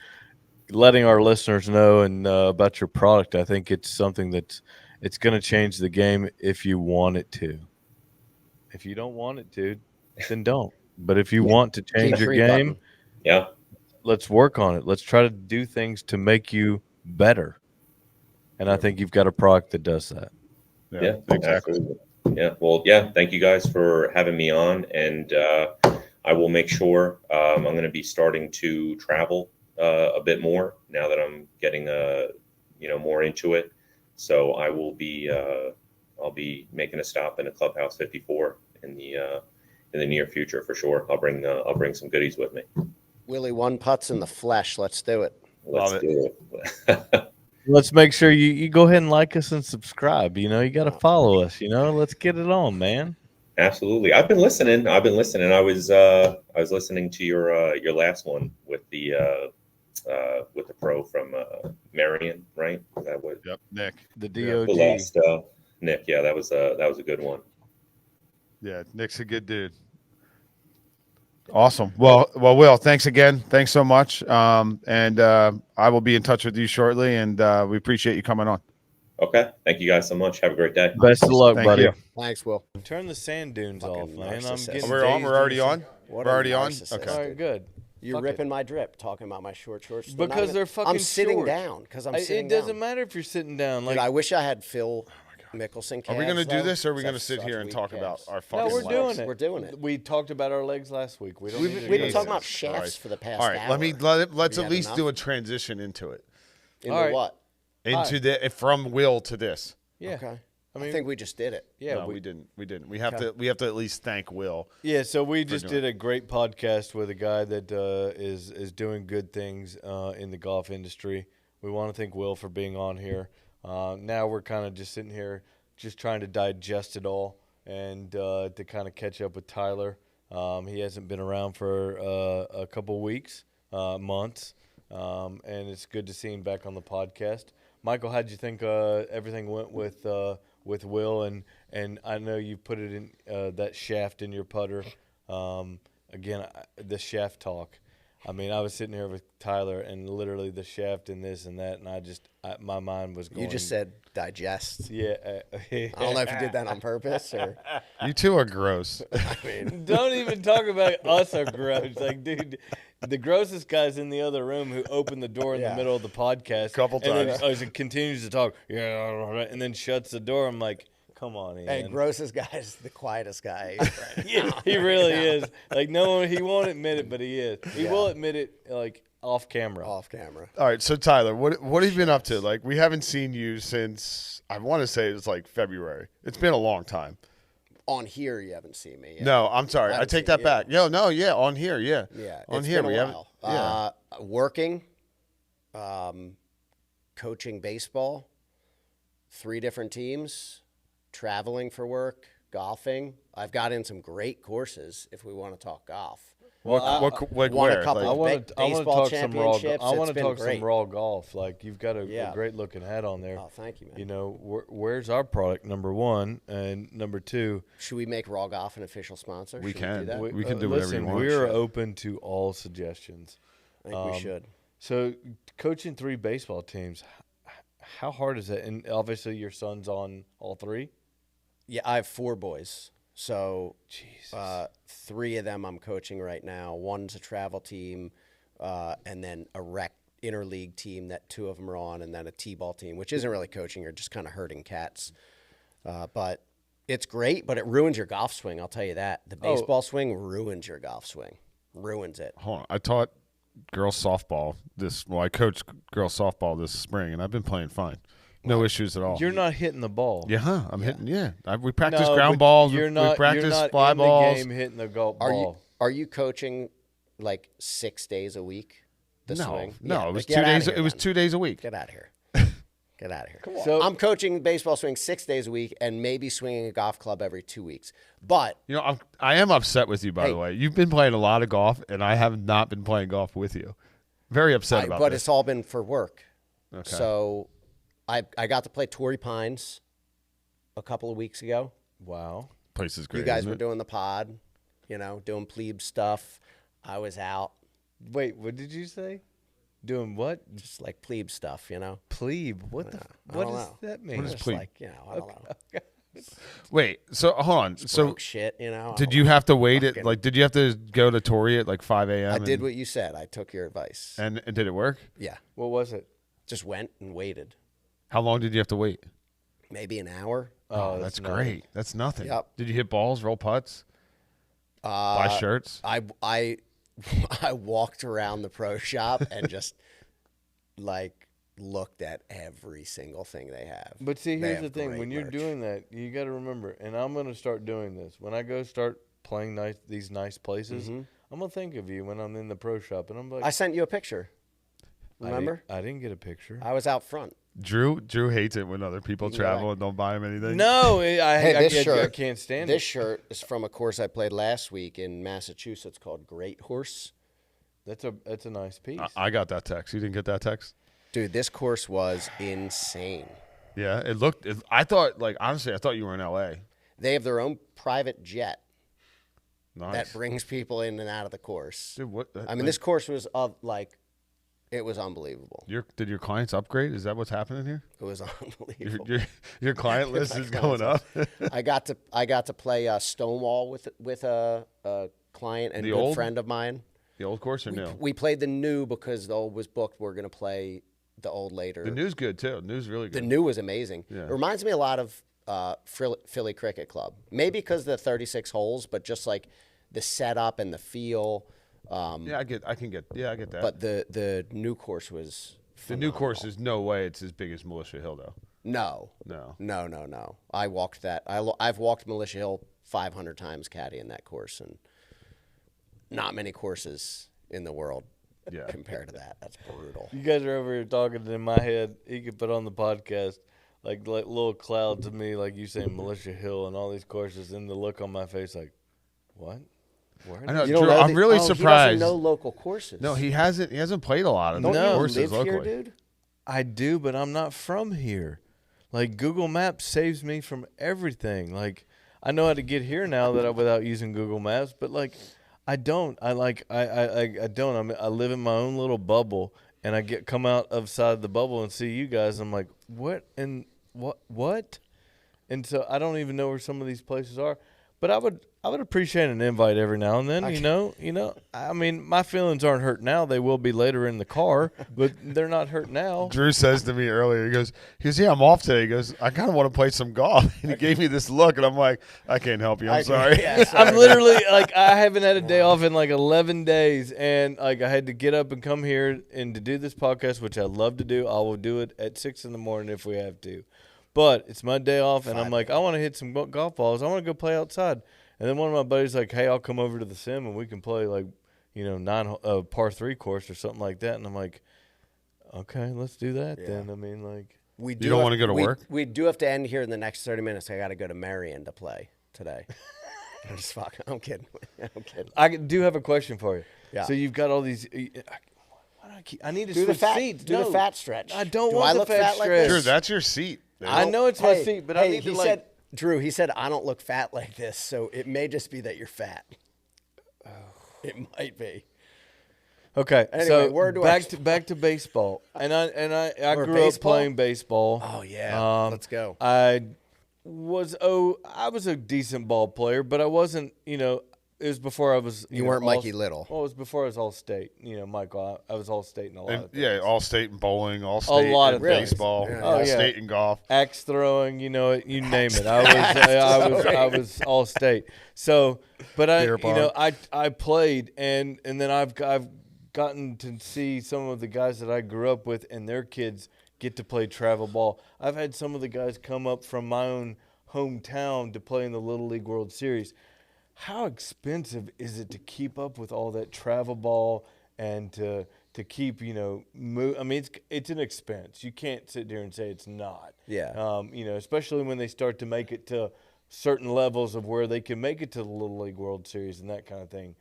letting our listeners know and about your product. I think it's something it's going to change the game if you want it to. If you don't want it to, then don't. But if you want to change your game, let's work on it. Let's try to do things to make you better. And I think you've got a product that does that. Yeah, exactly. Absolutely. Yeah. Well, thank you guys for having me on. And I will make sure I'm going to be starting to travel a bit more now that I'm getting, you know, more into it. So I will be, I'll be making a stop in a Clubhouse 54 in the near future for sure. I'll bring some goodies with me. Willie, 1 putts in the flesh. Let's do it. Let's do it. Let's make sure you go ahead and like us and subscribe. You know, you got to follow us. You know, let's get it on, man. Absolutely. I've been listening. I was listening to your last one with the pro from Marion, right? That was Nick. The DOG. The last Nick. Yeah, that was a good one. Yeah, Nick's a good dude. Awesome. Well, Will, thanks again. Thanks so much. And I will be in touch with you shortly, and we appreciate you coming on. Okay. Thank you guys so much. Have a great day. Best of luck, buddy. You. Thanks, Will. Turn the sand dunes off, man. We're already on. What We're already on. narcissist. Okay. All right, good. You're ripping my drip, talking about my short shorts. Because they're fucking I'm sitting short. down because I'm sitting It down. doesn't matter if you're sitting down. Like Dude, I wish I had Phil Mickelson. Are we going to do this, or are we going to Such sit here and weak talk calves. about our fucking No, we're legs? doing it. We're doing it. We talked about our legs last week. We've been talking about shafts for the past All right, hour. let's We at had least enough? do a transition into it. Into All right. what? Into from Will to this. Yeah. Okay. I mean, I think we just did it. yeah, No, we didn't. We have to at least thank Will. Yeah, so we just doing did a great podcast with a guy that is doing good things in the golf industry. We want to thank Will for being on here. Now we're kind of just sitting here, just trying to digest it all and to kind of catch up with Tyler. He hasn't been around for a couple weeks, months, and it's good to see him back on the podcast. Michael, how'd you think everything went with Will? And I know you put it in that shaft in your putter. Again, the shaft talk. I mean, I was sitting here with Tyler, and literally the shaft and this and that, and my mind was going. You just said digest. Yeah. I don't know if you did that on purpose or. You two are gross. I mean, Don't even talk about us are gross. Like, dude, the grossest guy's in the other room who opened the door in the middle of the podcast. Couple and times. then, as it continues to talk, and then shuts the door. I'm like, Come on, Ian. And Gross's guy is the quietest guy. Right Yeah, now. he really is. Like no one, he won't admit it, but he is. He Yeah. will admit it like off camera. Off camera. All right, so Tyler, what have you been up to? Like, we haven't seen you since, I want to say it's like February. It's been a long time. On here, you haven't seen me yet. No, I'm sorry. I haven't take seen that you. back. Yeah, on here, yeah. Yeah, On it's here, been we a haven't. while. Yeah. Working, coaching baseball, 3 different teams, traveling for work, golfing. I've got in some great courses if we want to talk golf. Like won a where? couple Like, I want to baseball talk some raw. championships. I want It's to been talk great. some raw golf. Like you've got a Yeah. great looking hat on there. Oh, thank you, man. You know, where's our product? Number one, and number two. Should we make Raw Golf an official sponsor? We Should can. do that? We can do whatever listen, you want. we're open to all suggestions. I think we should. So, coaching 3 baseball teams, how hard is that? And obviously, your son's on all 3. Yeah, I have 4 boys. So Jesus. 3 of them I'm coaching right now. One's a travel team, and then a rec interleague team that 2 of them are on, and then a T-ball team, which isn't really coaching, you're just kind of herding cats. But it's great, but it ruins your golf swing, I'll tell you that. The baseball swing ruins your golf swing. Ruins it. Hold on. I taught girls softball I coached girls softball this spring, and I've been playing fine. No issues at all. You're not hitting the ball. Yeah, I'm hitting. Yeah, we practice No, ground but balls. You're we not. practice You're not fly in balls. the game hitting the golf Are ball. you coaching like 6 days a week? The swing? No, Yeah, it was get 2 outta days. here, It was then. 2 days a week. Get out of here. Get out of here. So- I'm coaching baseball swing 6 days a week and maybe swinging a golf club every 2 weeks. But You know, I am upset with you. By the Hey. way, you've been playing a lot of golf, and I have not been playing golf with you. Very upset about but this. it's all been for work. Okay. So I got to play Torrey Pines a couple of weeks ago. Wow. Place is great. You guys isn't were it? doing the pod, doing plebe stuff. I was out, Wait, what did you say? Doing what? just like plebe stuff, Plebe. What the? I What don't does know. that mean? What is Just plebe? like, I don't know. Wait. So hold on. So Broke shit, I did don't you know. have to wait Fucking- at like? Did you have to go to Torrey at like 5 a.m.? I did what you said. I took your advice. And did it work? Yeah. What was it? Just went and waited. How long did you have to wait? Maybe an hour. Oh, that's nothing. great. That's nothing. Yep. Did you hit balls, roll putts, buy shirts? I walked around the pro shop and just like looked at every single thing they have. But see, They here's have the thing: great when you're merch. doing that, you got to remember. And I'm going to start doing this when I go start playing these nice places. I'm gonna think of you when I'm in the pro shop, and I'm like, I sent you a picture. Remember? I didn't get a picture. I was out front. Drew hates it when other people You can go travel back. and don't buy him anything. No, This I shirt. can't stand This it. shirt is from a course I played last week in Massachusetts called Great Horse. That's a nice piece. I got that text. You didn't get that text? Dude, this course was insane. Yeah, it looked. I thought, like, honestly, I thought you were in L.A. They have their own private jet Nice. that brings people in and out of the course. Dude, what? I mean, this course was it was unbelievable. Did your clients upgrade? Is that what's happening here? It was unbelievable. Your client list is going up. I got to play Stonewall with a client and The good old? friend of mine. The old course or new? We played the new because the old was booked. We're gonna play the old later. The new's good too. New's really The good. new was amazing. Yeah. It reminds me a lot of Philly Cricket Club. Maybe because the 36 holes, but just like the setup and the feel. Yeah, I get that. But the new course was the new course is no way it's as big as Militia Hill though. no. I walked that. I've walked Militia Hill 500 times caddy in that course, and not many courses in the world Yeah. compared to that. That's brutal. You guys are over here talking in my head. You could put on the podcast like little clouds of me, like you say, Militia Hill and all these courses, and the look on my face, like, what? Where? I know, You don't Drew. know I'm really He surprised. doesn't know local courses. No, he hasn't played a lot of Don't the No. you courses live here, locally. dude? I do, but I'm not from here. Like Google Maps saves me from everything. Like I know how to get here now without using Google Maps, but like I don't. I don't. I live in my own little bubble, and I come out outside the bubble and see you guys. I'm like, what and what? And so I don't even know where some of these places are. But I would appreciate an invite every now and then. Okay. You know. I mean, my feelings aren't hurt now. They will be later in the car, but they're not hurt now. Drew says to me earlier, he goes, yeah, I'm off today. He goes, I kind of want to play some golf. And he gave me this look, and I'm like, I can't help you. I'm sorry. Yeah, sorry. I'm literally like, I haven't had a day off in like 11 days, and like I had to get up and come here and to do this podcast, which I love to do. I will do it at 6 in the morning if we have to. But it's my day off, and I'm like, I want to hit some golf balls. I want to go play outside. And then one of my buddies like, hey, I'll come over to the sim, and we can play like, you know, par 3 course or something like that. And I'm like, okay, let's do that then. I mean, like. We You don't want to go to work? We do have to end here in the next 30 minutes. I got to go to Marion to play today. I'm just fucking. I'm kidding. I'm kidding. I do have a question for you. Yeah. So you've got all these. I need to Do the switch fat. seats. Do the No. fat stretch. I don't Do want I the look fat like stretch. this? Drew, that's your seat. dude. I know it's my Hey, seat, but I need to he like. said, Drew, he said, I don't look fat like this, so it may just be that you're fat. It might be. Okay, Anyway, so where do I back to baseball, and I Or grew baseball? up playing baseball. Oh yeah, Um, let's go. I was a decent ball player, but I wasn't. You know, it was before I was. You know, weren't all- Mikey Little. Well, it was before I was all state. You know, Michael, I was all state in a lot And, of things. yeah, all state in bowling, all state lot in of things. baseball, Yeah. all Oh, yeah. state in golf. Axe throwing, you know, you name it. I was all state. So, but Beer you know, pong. I played, and then I've gotten to see some of the guys that I grew up with and their kids get to play travel ball. I've had some of the guys come up from my own hometown to play in the Little League World Series. How expensive is it to keep up with all that travel ball and to keep, you know, I mean, it's an expense. You can't sit there and say it's not. Yeah. You know, especially when they start to make it to certain levels of where they can make it to the Little League World Series and that kind of thing.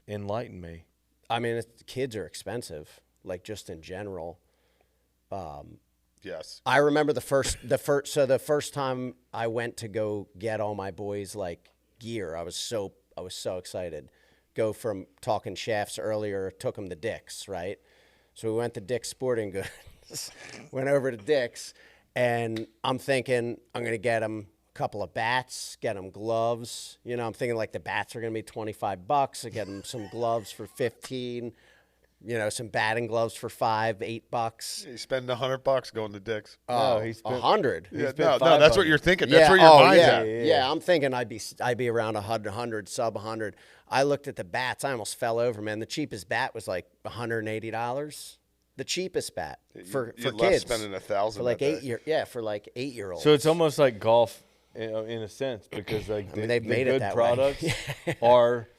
Enlighten me. I mean, kids are expensive, like just in general. Yes. I remember the first time I went to go get all my boys like gear, I was so excited. Go from talking shafts earlier, took them to Dick's, right? So we went to Dick's Sporting Goods, went over to Dick's, and I'm thinking I'm gonna get them a couple of bats, get them gloves. You know, I'm thinking like the bats are gonna be $25. I get them some gloves for $15. You know, some batting gloves for $5, $8. You spend $100 going to Dick's. No, Oh, he spent 100. Yeah, spent no, that's what $500. you're thinking. That's where your mind's yeah, at. yeah. I'm thinking I'd be around 100, sub 100. I looked at the bats. I almost fell over, man. The cheapest bat was like $180. The cheapest bat for You left kids. spending $1,000 for like that day. 8 for like 8-year-olds. So it's almost like golf, you know, in a sense, because like mean, they've made it good that way. products are,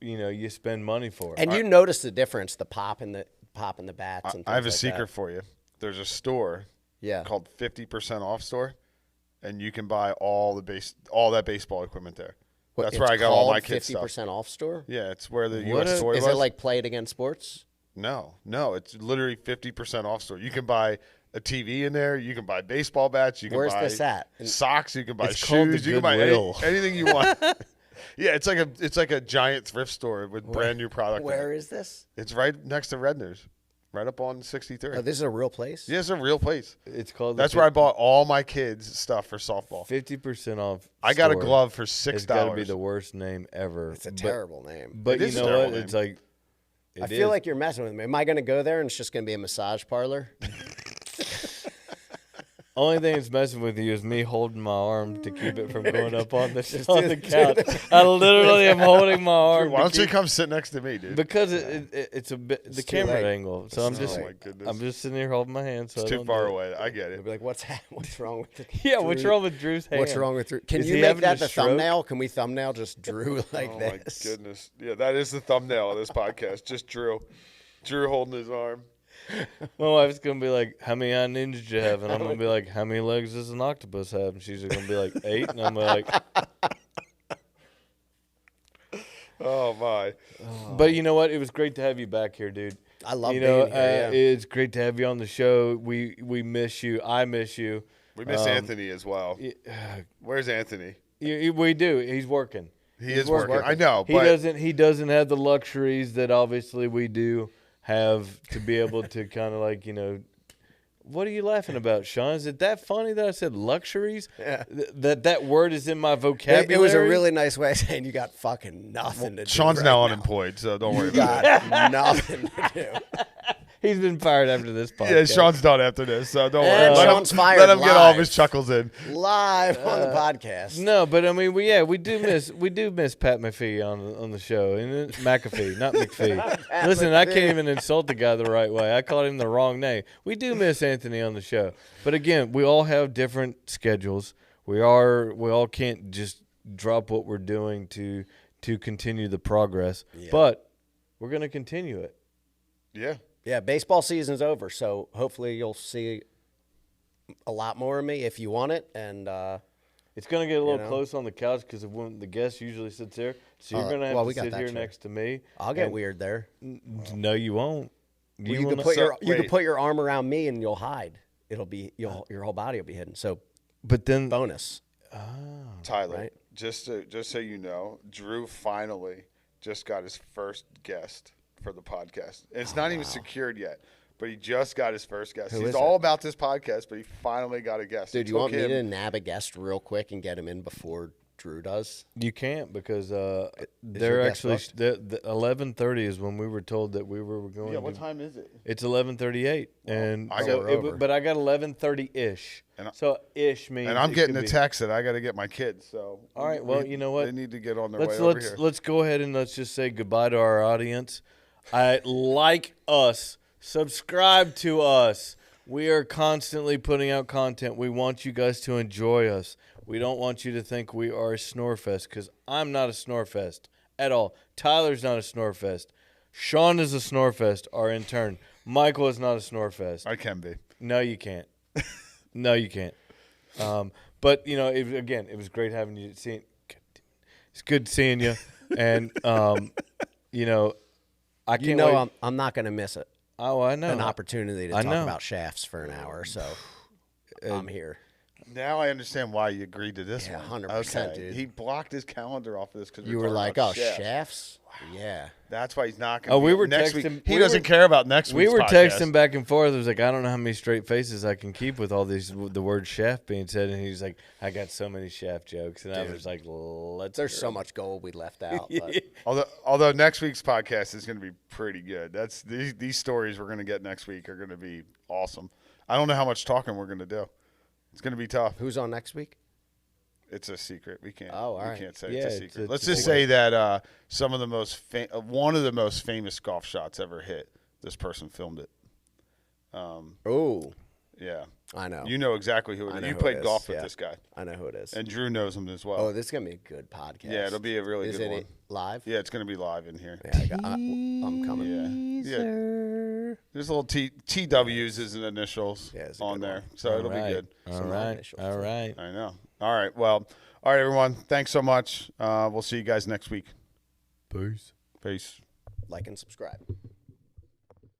you know, you spend money for. and you notice the difference, the pop in the bats. And I have a things like secret that. for you. There's a store Yeah. called 50% Off Store, and you can buy all that baseball equipment there. That's It's where I got all called my kids' 50% stuff. off store. Yeah, it's where the What U.S. a- Toy Is was. it like Play It Again Sports? No, it's literally 50% off store. You can buy a TV in there. You can buy baseball bats. You can Where's buy this at? socks. You can buy It's called the shoes. You can buy Goodwill. anything you want. Yeah, it's like a giant thrift store with brand new product. in Where it. is this? It's right next to Redner's, right up on 63. Oh, this is a real place? Yeah, it's a real place. It's called. That's where I bought all my kids' stuff for softball. 50% off. I got a store. glove for It's got to be $6. the worst name ever. It's a terrible name. But It you is a know terrible what? name. It's like. I feel like you're messing with me. Am I going to go there and it's just going to be a massage parlor? Only thing that's messing with you is me holding my arm to keep it from going up on the do couch. I literally am holding my arm. Dude, why to don't you keep- come sit next to me, dude? Because it's a bit the too camera late. angle. So I'm too just Oh my goodness. I'm just sitting here holding my hand. So It's I too don't far do it. away. I get I'd it. be like, what's wrong with it? Yeah, what's wrong with Drew's hand? What's wrong with Drew? Can Is you he make having that a the stroke? thumbnail? Can we thumbnail just Drew like Oh this? my goodness. Yeah, that is the thumbnail of this podcast. Just Drew holding his arm. My wife's gonna be like, "How many eye ninjas you have?" And I'm gonna be like, "How many legs does an octopus have?" And she's gonna be like, 8. And I'm like, Oh my. "But you know what? It was great to have you back here, dude. I love you being know, here. Yeah. it's great to have you on the show. We miss you. I miss you. We miss Anthony as well. Y- Where's Anthony? We do. He's working. He is working. I know, He but doesn't have the luxuries that obviously we do have to be able to kind of like, you know, What are you laughing about, Sean? Is it that funny that I said luxuries? Yeah. That word is in my It vocabulary. was a really nice way of saying you got fucking nothing to do. Sean's right now unemployed, so don't worry You about it. got nothing to do. He's been fired after this podcast. Yeah, Sean's done after this, so don't And worry. Sean's fired Let him get all of live. his chuckles in. Live on the podcast. No, but I mean, we do miss Pat McPhee on the show, and McAfee, not McPhee. Listen, I can't even insult the guy the right way. I called him the wrong name. We do miss Anthony on the show, but again, we all have different schedules. We all can't just drop what we're doing to continue the progress, but we're going to continue it. Yeah. Yeah, baseball season's over, so hopefully you'll see a lot more of me if you want it. And It's going to get a little know? close on the couch because when the guest usually sits here, so you're going to have to we got sit that here chair. next to me. I'll get And- weird there. No, you won't. You will can not- put you can wait. put your arm around me and you'll hide. It'll be your whole body will be hidden. So but then bonus. Tyler, Right. just so you know, Drew finally just got his first guest for the podcast. It's not even secured yet, but he just got his first guest. Who He's is all it? about this podcast, but he finally got a guest. Dude, It you want took me him- to nab a guest real quick and get him in before Drew does? you can't because your they're guest actually booked? the 11:30 is when we were told that we were going. Yeah, what to, time is it? It's 11:38, and I so got over. but I got 11:30 ish. And I- So ish means. And I'm it getting could a be- text that I got to get my kids. So All right, well, you know what? They need to get on their Let's way over here. let's go ahead and let's just say goodbye to our audience. Like us, subscribe to us. We are constantly putting out content. We want you guys to enjoy us. We don't want you to think we are a snorefest because I'm not a snorefest at all. Tyler's not a snorefest. Sean is a snorefest, our intern. Michael is not a snorefest. I can be. No, you can't. No, you can't. But you know, it was great having you. It's good seeing you, and you know, I can't. You know, wait. I'm not going to miss it. Oh, I know. An opportunity to I talk know. about shafts for an hour, so I'm here. Now I understand why you agreed to this Yeah, one. 100%, Okay. dude. He blocked his calendar off of this because You were like, "Oh, shafts." Yeah. That's why he's not going. Oh, we were next texting- week. He we doesn't were- care about next We week's were podcast. texting back and forth. It was like, I don't know how many straight faces I can keep with all these the word shaft being said, and he's like, I got so many shaft jokes, and I was like, let's. There's hear so 'em. much gold we left out. But Although next week's podcast is going to be pretty good. That's these stories we're going to get next week are going to be awesome. I don't know how much talking we're going to do. It's going to be tough. who's on next week? It's a secret. We can't. Oh, all we right. can't say Yeah, it's a it's secret. a Let's just secret. say that some of the most one of the most famous golf shots ever hit. This person filmed it. Oh, Yeah, I know. you know exactly who I it know is. You who played it is, golf with yeah. this guy, I know who it is. and Drew knows him as well. Oh, this is gonna be a good podcast. Yeah, it'll be a really Is good it one. live? Yeah, it's going to be live in here. Yeah, I'm coming. Yeah. There's a little TW's as an initials Yeah, it's a on good there, one. so it'll be good. All Some right. initials. All right. I know. All right. Well, all right, everyone. Thanks so much. We'll see you guys next week. Peace. Peace. Like and subscribe.